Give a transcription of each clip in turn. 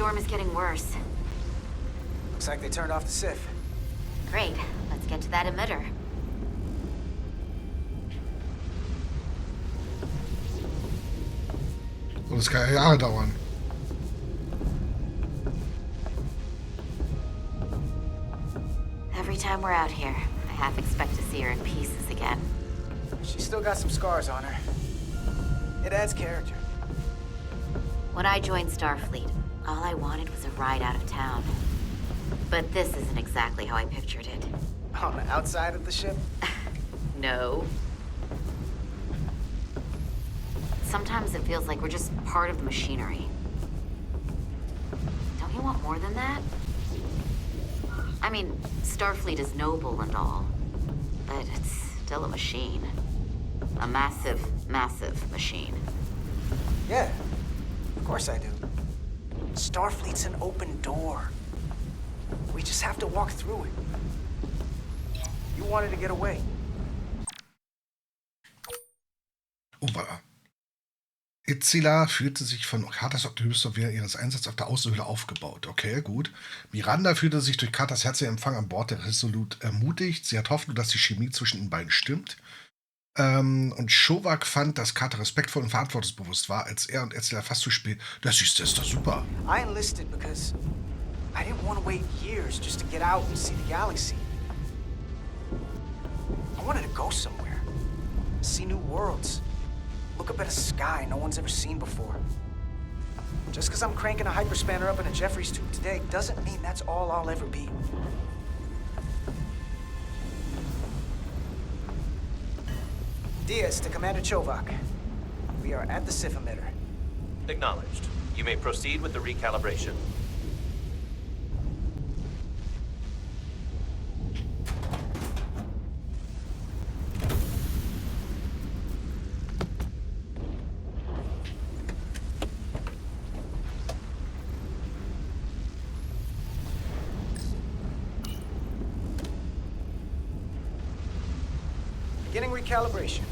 storm is getting worse. Looks like they turned off the Sif. Great. Let's get to that emitter. Und das kann ja Jahre dauern. Every time we're out here, I half expect to see her in pieces again. She's still got some scars on her. It adds character. When I joined Starfleet, all I wanted was a ride out of town. But this isn't exactly how I pictured it. On the outside of the ship? No. Sometimes it feels like we're just part of the machinery. Don't you want more than that? I mean, Starfleet is noble and all, but it's still a machine. A massive, massive machine. Yeah, of course I do. Starfleet's an open door. We just have to walk through it. You wanted to get away. Über. Itzila fühlte sich von Carters Optimismus während ihres Einsatzes auf der Außenhülle aufgebaut. Okay, gut. Miranda fühlte sich durch Carters herzlichen Empfang an Bord der Resolute ermutigt. Sie hat Hoffnung, dass die Chemie zwischen den beiden stimmt. Und Showak fand, dass Carter respektvoll und verantwortungsbewusst war, als er und Itzila fast zu spät. Das ist doch super. I enlisted because I didn't want to wait years just to get out and see the galaxy. I wanted to go somewhere, see new worlds. Look up at a sky no one's ever seen before. Just because I'm cranking a hyperspanner up in a Jeffries tube today doesn't mean that's all I'll ever be. Diaz to Commander Chovak. We are at the Sif emitter. Acknowledged. You may proceed with the recalibration. Beginning recalibration.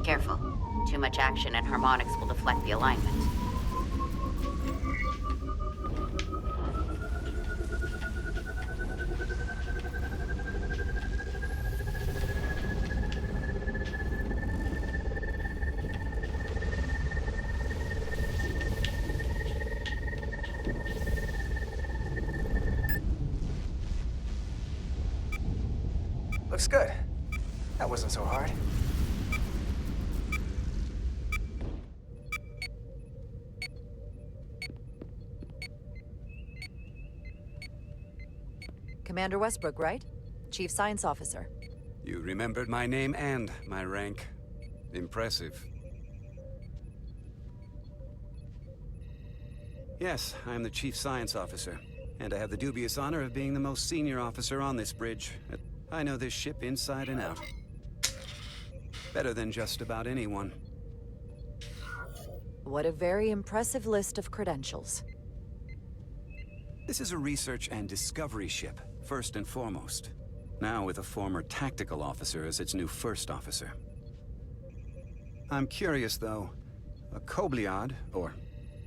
Careful. Too much action and harmonics will deflect the alignment. Looks good. That wasn't so hard. Commander Westbrook, right? Chief Science Officer. You remembered my name and my rank. Impressive. Yes, I'm the Chief Science Officer, and I have the dubious honor of being the most senior officer on this bridge. I know this ship inside and out. Better than just about anyone. What a very impressive list of credentials. This is a research and discovery ship, first and foremost. Now with a former tactical officer as its new first officer. I'm curious, though. A Kobliad, or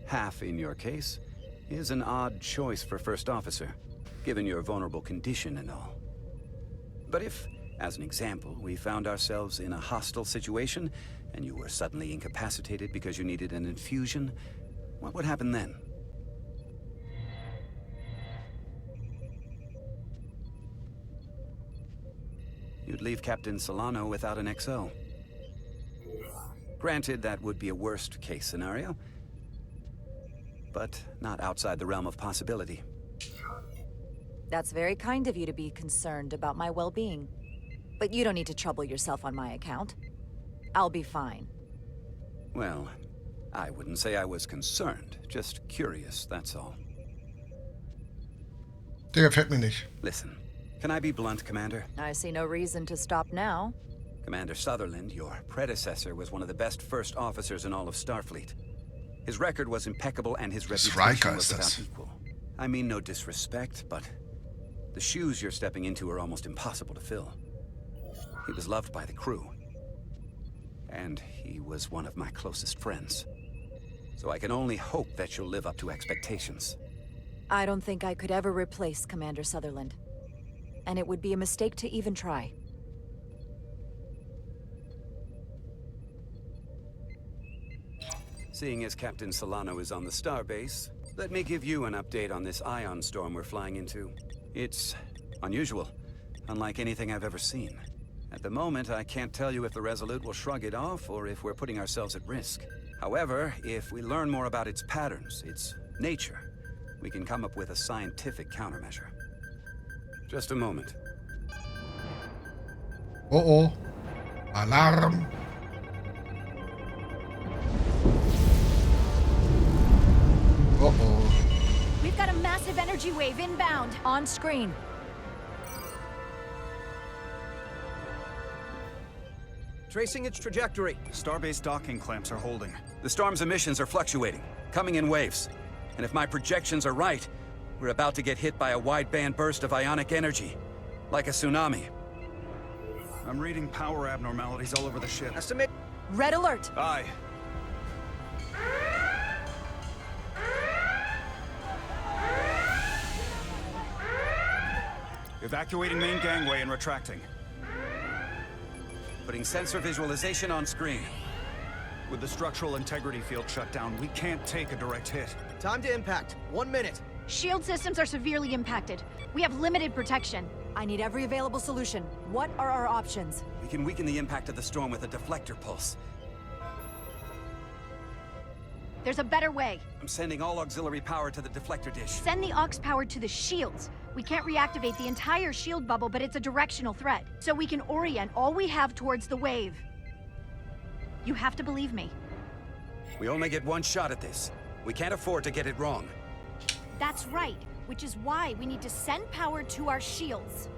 half in your case, is an odd choice for first officer, given your vulnerable condition and all. But if, as an example, we found ourselves in a hostile situation, and you were suddenly incapacitated because you needed an infusion, what would happen then? You'd leave Captain Solano without an XO. Granted, that would be a worst-case scenario, but not outside the realm of possibility. That's very kind of you to be concerned about my well-being. But you don't need to trouble yourself on my account. I'll be fine. Well, I wouldn't say I was concerned, just curious, that's all. Der gefällt mir nicht. Listen, can I be blunt, Commander? I see no reason to stop now. Commander Sutherland, your predecessor, was one of the best first officers in all of Starfleet. His record was impeccable and his reputation was without equal. I mean no disrespect, but the shoes you're stepping into are almost impossible to fill. He was loved by the crew. And he was one of my closest friends. So I can only hope that you'll live up to expectations. I don't think I could ever replace Commander Sutherland. And it would be a mistake to even try. Seeing as Captain Solano is on the starbase, let me give you an update on this ion storm we're flying into. It's unusual, unlike anything I've ever seen. At the moment, I can't tell you if the Resolute will shrug it off or if we're putting ourselves at risk. However, if we learn more about its patterns, its nature, we can come up with a scientific countermeasure. Just a moment. Oh. Alarm. Uh-oh. We've got a massive energy wave inbound. On screen. Tracing its trajectory. Starbase docking clamps are holding. The storm's emissions are fluctuating, coming in waves. And if my projections are right, we're about to get hit by a wideband burst of ionic energy, like a tsunami. I'm reading power abnormalities all over the ship. Estimate. Red alert. Aye. Evacuating main gangway and retracting. Putting sensor visualization on screen. With the structural integrity field shut down, we can't take a direct hit. Time to impact. 1 minute. Shield systems are severely impacted. We have limited protection. I need every available solution. What are our options? We can weaken the impact of the storm with a deflector pulse. There's a better way. I'm sending all auxiliary power to the deflector dish. Send the aux power to the shields. We can't reactivate the entire shield bubble, but it's a directional threat. So we can orient all we have towards the wave. You have to believe me. We only get one shot at this. We can't afford to get it wrong. That's right, which is why we need to send power to our shields.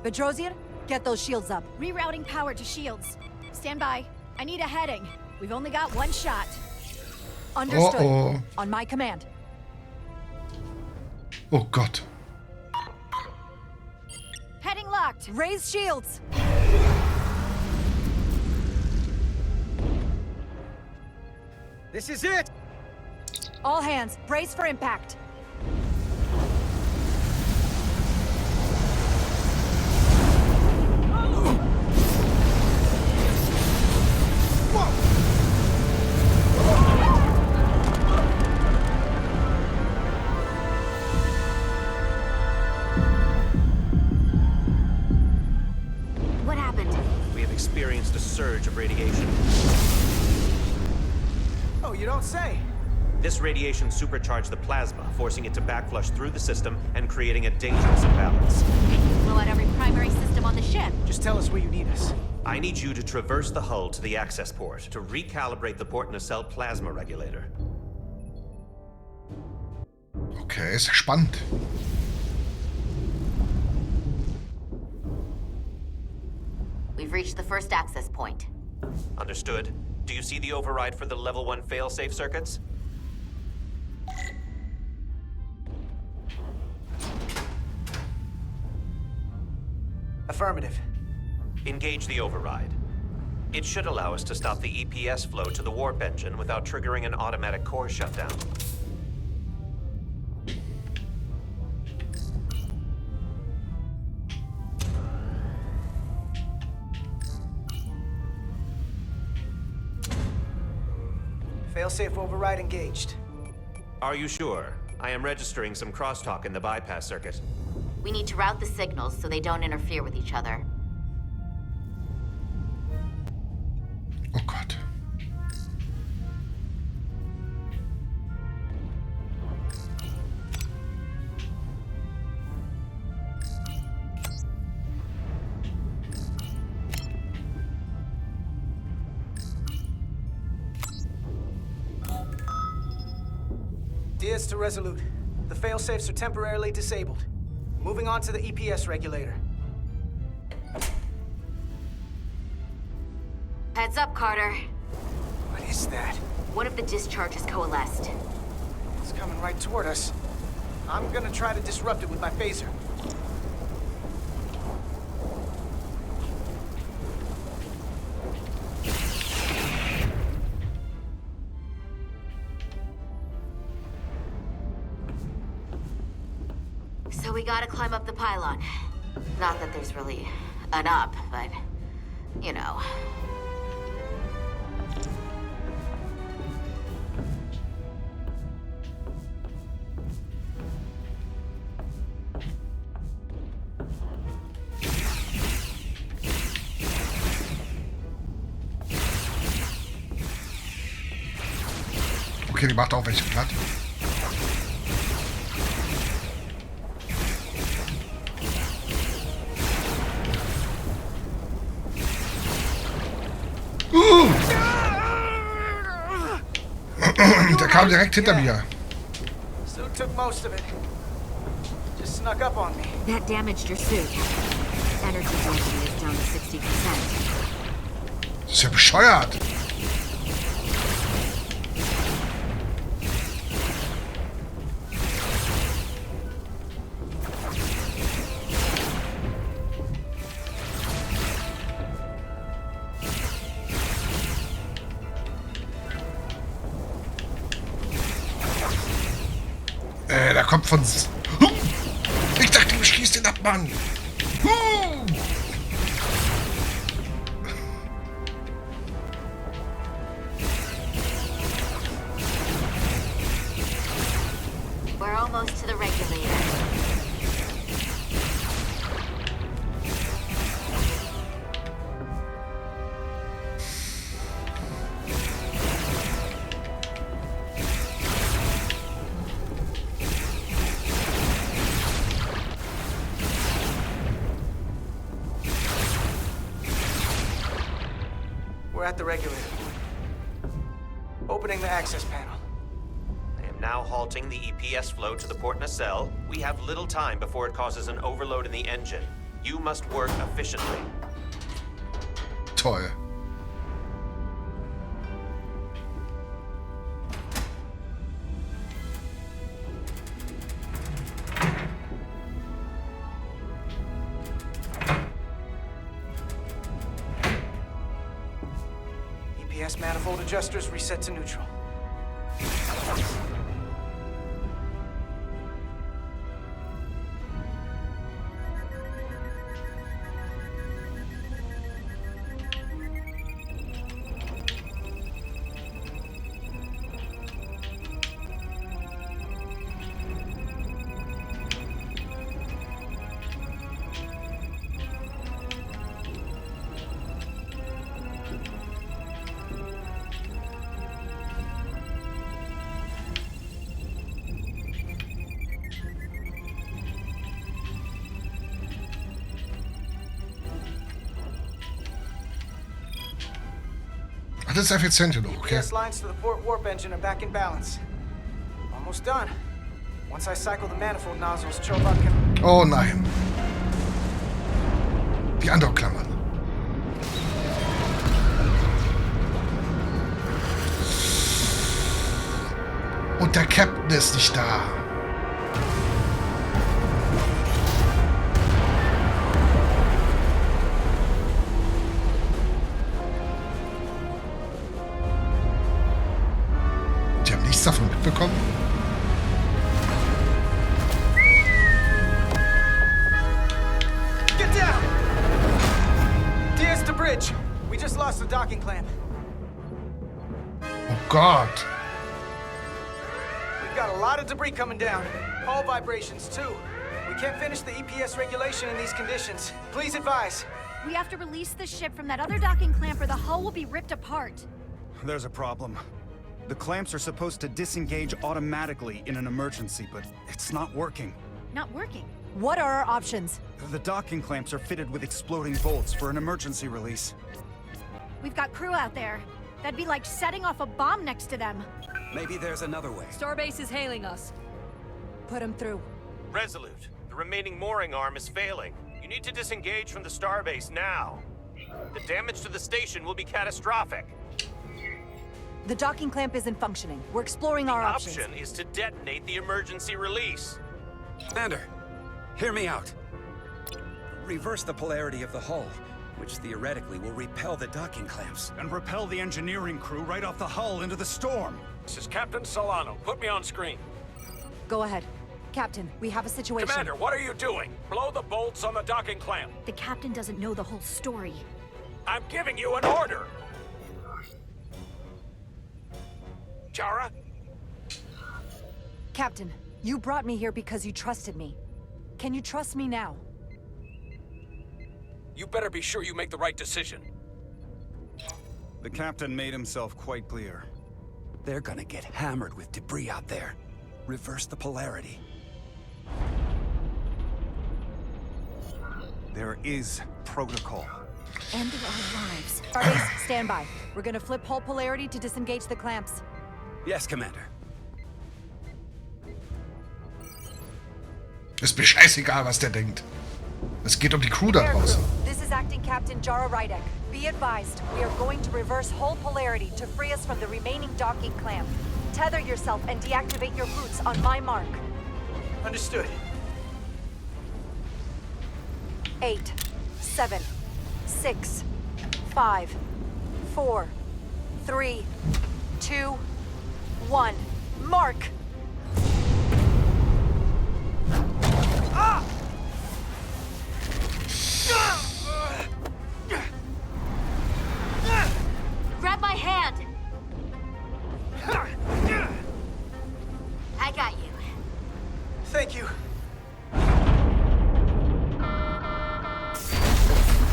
Bedrosian, get those shields up. Rerouting power to shields. Stand by. I need a heading. We've only got one shot. Understood. Uh-oh. On my command. Oh Gott. Heading locked. Raise shields. This is it! All hands, brace for impact. What happened? We have experienced a surge of radiation. Oh, you don't say. This radiation supercharged the plasma, forcing it to backflush through the system and creating a dangerous imbalance. Blow out every primary system on the ship. Just tell us where you need us. I need you to traverse the hull to the access port to recalibrate the port nacelle plasma regulator. Okay, ist ja spannend. We've reached the first access point. Understood. Do you see the override for the level 1 failsafe circuits? Affirmative. Engage the override. It should allow us to stop the EPS flow to the warp engine without triggering an automatic core shutdown. Failsafe override engaged. Are you sure? I am registering some crosstalk in the bypass circuit. We need to route the signals so they don't interfere with each other. Oh Gott. Diaz to Resolute. The failsafes are temporarily disabled. Moving on to the EPS regulator. Heads up, Carter. What is that? One of the discharges coalesced. It's coming right toward us. I'm gonna try to disrupt it with my phaser. So we gotta climb up the pylon. Not that there's really an up, but, you know. Okay, die macht auch welche platt. Der kam direkt hinter mir. So took most of it. Just snuck up on me. That damaged your suit. Energy density is down to 60%. Das ist ja bescheuert. Der kommt von... Ich dachte, du schießt den ab, Mann. We're almost to the regulator. We're at the regulator. Opening the access panel. I am now halting the EPS flow to the port nacelle. We have little time before it causes an overload in the engine. You must work efficiently. Toll. EPS manifold adjusters reset to neutral. Ach, das ist effizient genug, okay. EPS lines to the port warp engine are back in balance. Almost done. Once I cycle the manifold nozzles, Chobot can... Oh nein. Die Andockklammern. Und der Captain ist nicht da. Die haben nichts davon mitbekommen. Get down! Here's the bridge. We just lost the docking clamp. Oh Gott. We've got a lot of debris coming down. Hull vibrations, too. We can't finish the EPS regulation in these conditions. Please advise. We have to release the ship from that other docking clamp or the hull will be ripped apart. There's a problem. The clamps are supposed to disengage automatically in an emergency, but it's not working. Not working. What are our options? The docking clamps are fitted with exploding bolts for an emergency release. We've got crew out there. That'd be like setting off a bomb next to them. Maybe there's another way. Starbase is hailing us. Put him through. Resolute, the remaining mooring arm is failing. You need to disengage from the starbase now. The damage to the station will be catastrophic. The docking clamp isn't functioning. We're exploring our options. The option is to detonate the emergency release. Commander, hear me out. Reverse the polarity of the hull, which theoretically will repel the docking clamps. And repel the engineering crew right off the hull into the storm. This is Captain Solano. Put me on screen. Go ahead. Captain, we have a situation. Commander, what are you doing? Blow the bolts on the docking clamp. The captain doesn't know the whole story. I'm giving you an order. Jara? Captain, you brought me here because you trusted me. Can you trust me now? You better be sure you make the right decision. The captain made himself quite clear. They're gonna get hammered with debris out there. Reverse the polarity. There is protocol. End of our lives. Starbase, stand by. We're gonna flip hull polarity to disengage the clamps. Yes, Commander. Ist mir scheißegal, was der denkt. Es geht um die Crew da draußen. This is Acting Captain Jara Rydek. Be advised, we are going to reverse hull polarity to free us from the remaining docking clamp. Tether yourself and deactivate your boots on my mark. Understood. 8, 7, 6, 5, 4, 3, 2, 1. Mark! Grab my hand! I got you. Thank you.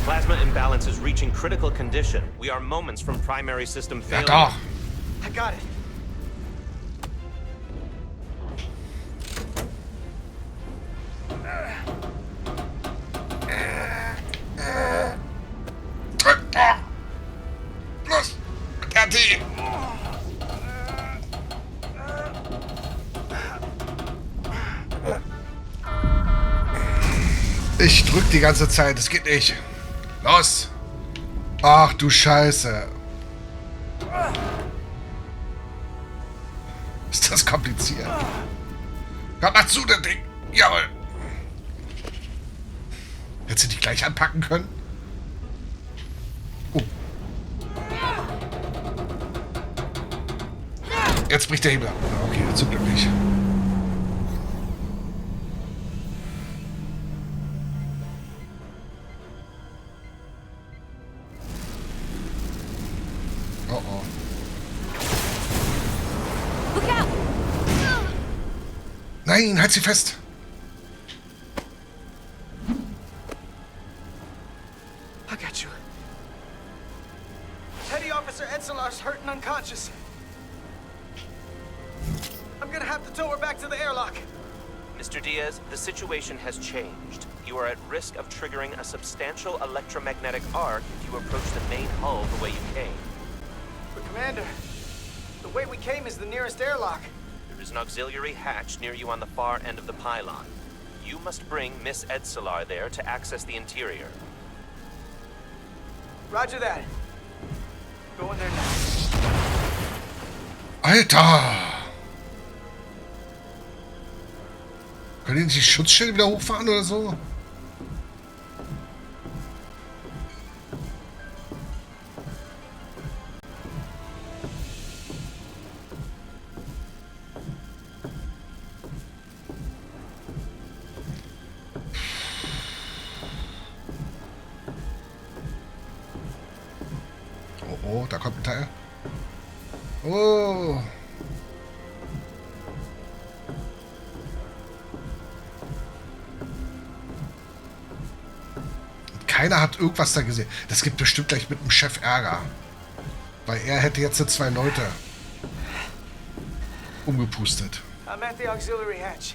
Plasma imbalance is reaching critical condition. We are moments from primary system Ja, failure. doch. I got it. Drück doch. Los, mit RT. Ich drück die ganze Zeit, es geht nicht. Los. Ach du Scheiße. Ist das kompliziert? Komm mal zu, das Ding. Jawohl. Hättest du dich gleich anpacken können? Oh. Jetzt bricht der Hebel ab. Okay, zum Glück nicht. Oh oh. Look out! Nein, halt sie fest. I got you. Petty Officer Etzelar's hurt and unconscious. I'm gonna have to tow her back to the airlock. Mr. Diaz, the situation has changed. You are at risk of triggering a substantial electromagnetic arc if you approach the main hull the way you came. But Commander, the way we came is the nearest airlock. There is an auxiliary hatch near you on the far end of the pylon. You must bring Miss Etzelar there to access the interior. Roger that. Go in there now. Alter! Können die nicht die Schutzschilde wieder hochfahren oder so? Oh, oh, da kommt ein Teil. Oh! Keiner hat irgendwas da gesehen. Das gibt bestimmt gleich mit dem Chef Ärger. Weil er hätte jetzt 2 Leute umgepustet. I'm at the auxiliary hatch.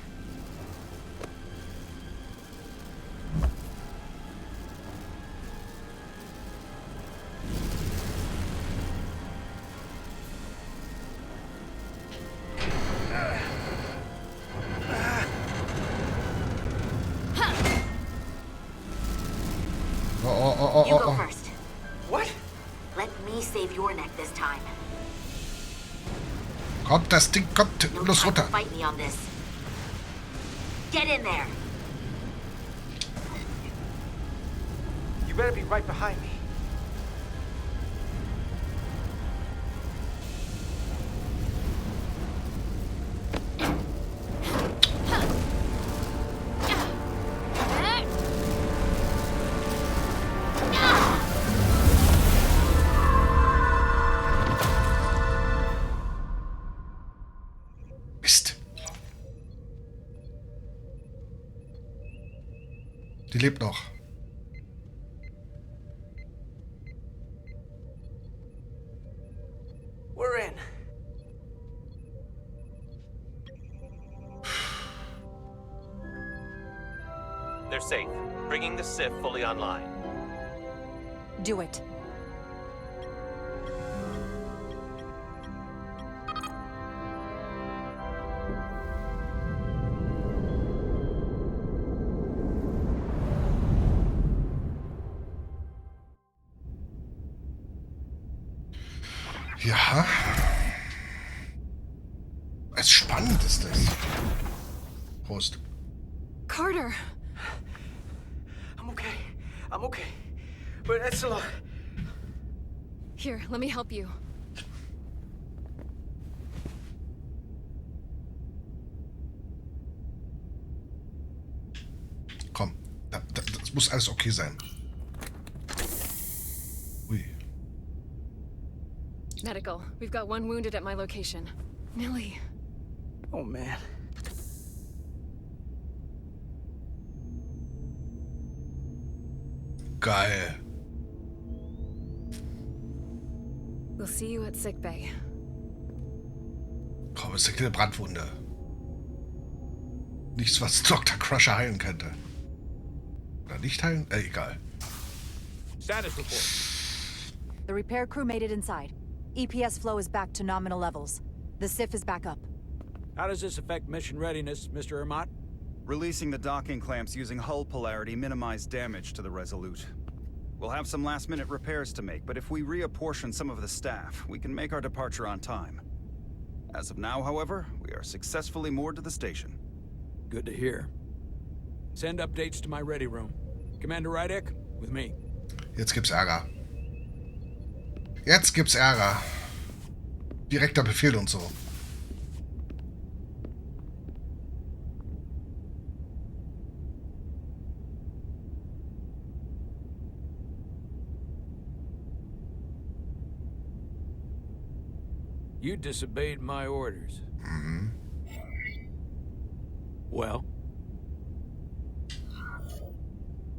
You go first. What? Let me save your neck this time. Kommt, das Ding kommt. No Los time to runter. fight me on this. Get in there. You better be right behind me. Die lebt noch. We're in. They're safe, bringing the SIF fully online. Do it. Ja. Es spannend ist das. Prost. Carter! I'm okay. I'm okay. But that's a lot. Here, let me help you. Komm. Das muss alles okay sein. Ui. Medical. We've got one wounded at my location. Millie. Oh, man. Geil. We'll see you at sickbay. Komm, ist eine Brandwunde. Nichts, was Dr. Crusher heilen könnte. Oder nicht heilen? Egal. Status report. The repair crew made it inside. EPS flow is back to nominal levels. The SIF is back up. How does this affect mission readiness, Mr. Ermot? Releasing the docking clamps using hull polarity minimized damage to the Resolute. We'll have some last-minute repairs to make, but if we reapportion some of the staff, we can make our departure on time. As of now, however, we are successfully moored to the station. Good to hear. Send updates to my ready room. Commander Rydek, with me. Jetzt gibt's Ärger. Jetzt gibt's Ärger. Direkter Befehl und so. You disobeyed my orders. Mhm. Well?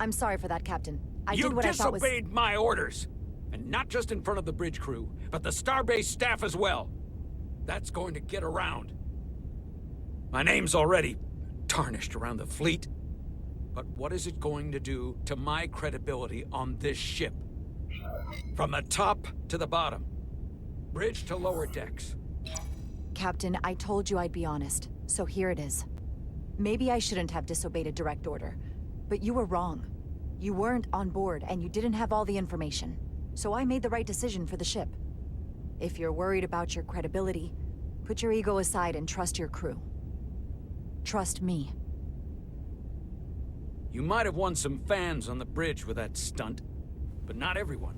I'm sorry for that, Captain. I You did what I thought was... disobeyed my orders! And not just in front of the bridge crew, but the Starbase staff as well. That's going to get around. My name's already tarnished around the fleet. But what is it going to do to my credibility on this ship? From the top to the bottom. Bridge to lower decks. Captain, I told you I'd be honest, so here it is. Maybe I shouldn't have disobeyed a direct order, but you were wrong. You weren't on board, and you didn't have all the information. So I made the right decision for the ship. If you're worried about your credibility, put your ego aside and trust your crew. Trust me. You might have won some fans on the bridge with that stunt, but not everyone.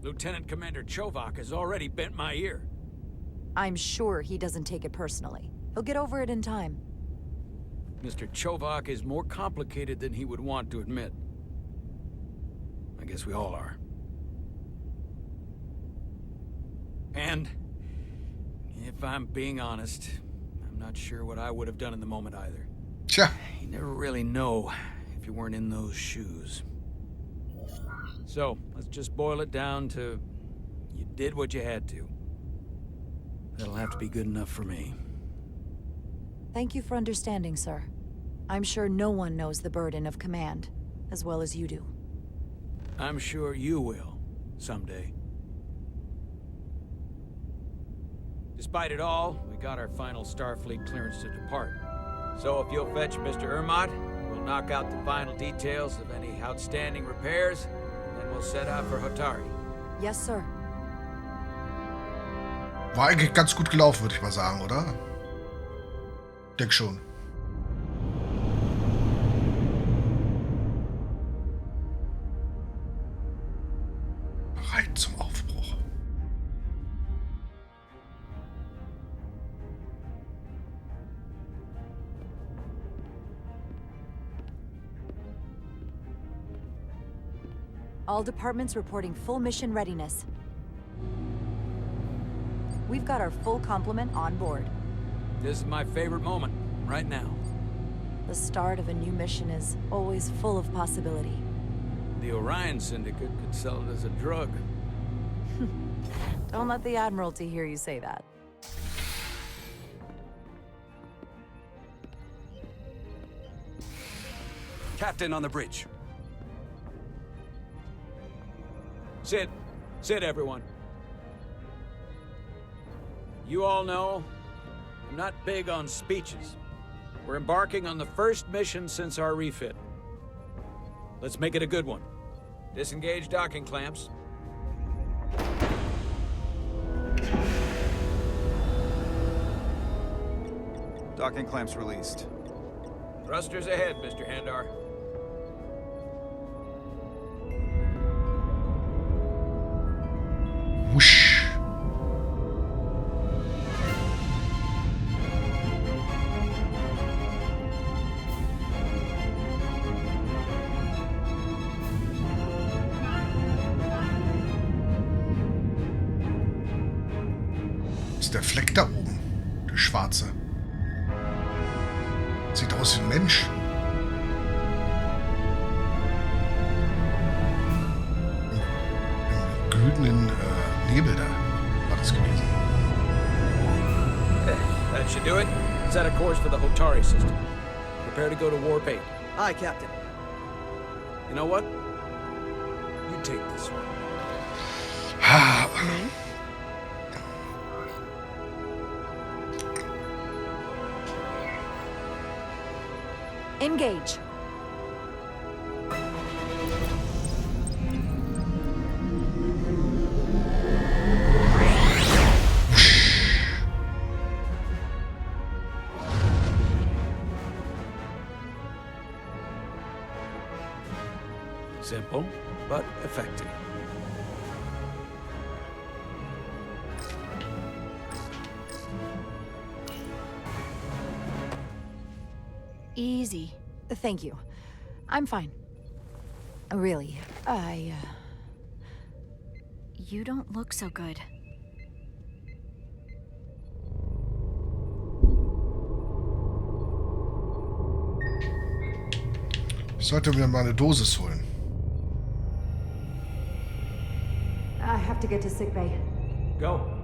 Lieutenant Commander Chovak has already bent my ear. I'm sure he doesn't take it personally. He'll get over it in time. Mr. Chovak is more complicated than he would want to admit. I guess we all are. And, if I'm being honest, I'm not sure what I would have done in the moment either. Tja. You never really know if you weren't in those shoes. So, let's just boil it down to, you did what you had to. That'll have to be good enough for me. Thank you for understanding, sir. I'm sure no one knows the burden of command as well as you do. I'm sure you will, someday. Despite it all, we got our final Starfleet clearance to depart. So if you'll fetch Mr. Ermot, we'll knock out the final details of any outstanding repairs, and then we'll set out for Hotari. Yes, sir. War eigentlich ganz gut gelaufen, würde ich mal sagen, oder? Denk schon. Bereit zum Aufbruch. All departments reporting full mission readiness. We've got our full complement on board. This is my favorite moment, right now. The start of a new mission is always full of possibility. The Orion Syndicate could sell it as a drug. Don't let the Admiralty hear you say that. Captain on the bridge. Sit. Sit, everyone. You all know, I'm not big on speeches. We're embarking on the first mission since our refit. Let's make it a good one. Disengage docking clamps. Docking clamps released. Thrusters ahead, Mr. Handar. Whoosh. Ist der Fleck da oben? Der schwarze. Sieht aus wie ein Mensch. Im glühenden Nebel da war das gewesen. Okay, that should do it. Set a course for the Hotari system. Prepare to go to Warp 8. Aye, Captain. You know what? You take this one. Engage. Simple, but effective. Easy. Thank you. I'm fine. Really, You don't look so good. Ich sollte mir mal eine Dosis holen. I have to get to sickbay. Go.